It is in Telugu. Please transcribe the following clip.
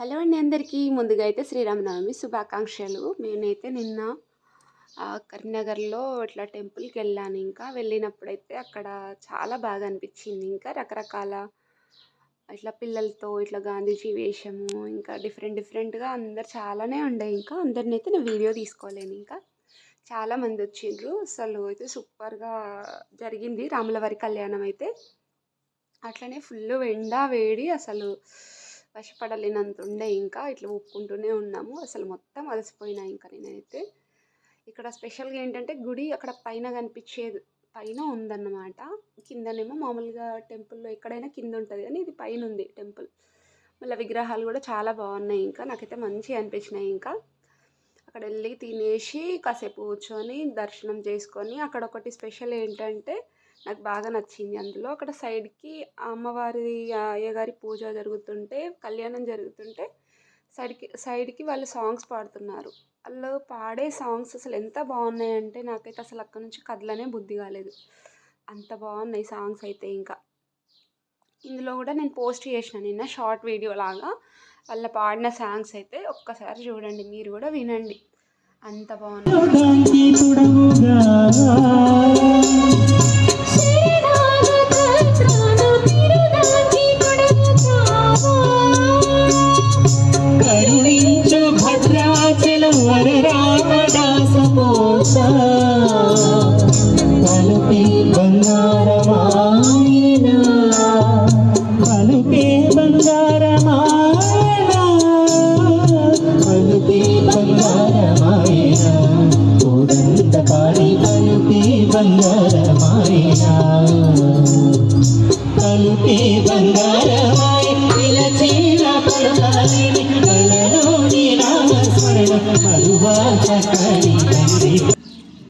హలో అండి అందరికీ. ముందుగా అయితే శ్రీరామనవమి శుభాకాంక్షలు. నేనైతే నిన్న కరీంనగర్లో ఇట్లా టెంపుల్కి వెళ్ళాను. ఇంకా వెళ్ళినప్పుడైతే అక్కడ చాలా బాగా అనిపించింది. ఇంకా రకరకాల ఇట్లా పిల్లలతో ఇట్లా గాంధీజీ వేషము, ఇంకా డిఫరెంట్గా అందరు చాలానే ఉండే. ఇంకా అందరిని అయితే నేను వీడియో తీసుకోలేను. ఇంకా చాలామంది వచ్చిండ్రు. అసలు అయితే సూపర్గా జరిగింది రాములవారి కళ్యాణం అయితే. అట్లనే ఫుల్ ఎండ వేడి, అసలు వశపడలేనంత ఉండే. ఇంకా ఇట్లా ఊపుకుంటూనే ఉన్నాము. అసలు మొత్తం అలసిపోయినా. ఇంకా నేనైతే ఇక్కడ స్పెషల్గా ఏంటంటే గుడి అక్కడ పైన కనిపించేది పైన ఉందన్నమాట. కిందనేమో మామూలుగా టెంపుల్లో ఎక్కడైనా కింద ఉంటుంది, కానీ ఇది పైన ఉంది టెంపుల్. మళ్ళీ విగ్రహాలు కూడా చాలా బాగున్నాయి. ఇంకా నాకైతే మంచిగా అనిపించినాయి. ఇంకా అక్కడ వెళ్ళి తినేసి కాసేపు కూర్చొని దర్శనం చేసుకొని, అక్కడ ఒకటి స్పెషల్ ఏంటంటే నాకు బాగా నచ్చింది. అందులో అక్కడ సైడ్కి అమ్మవారి అయ్యగారి పూజ జరుగుతుంటే, కళ్యాణం జరుగుతుంటే సైడ్కి వాళ్ళు సాంగ్స్ పాడుతున్నారు. వాళ్ళు పాడే సాంగ్స్ అసలు ఎంత బాగున్నాయంటే నాకైతే అసలు అక్కడ నుంచి కదలనే బుద్ధి కాలేదు, అంత బాగున్నాయి సాంగ్స్ అయితే. ఇంకా ఇందులో కూడా నేను పోస్ట్ చేసిన నిన్న షార్ట్ వీడియో లాగా వాళ్ళ పాడిన సాంగ్స్ అయితే. ఒక్కసారి చూడండి, మీరు కూడా వినండి, అంత బాగుంది. పలుకే బంగారమాయ పిలచిన పలుకాలిని కలలోని నామస్మరణ మరువా చక్కని తండ్రి.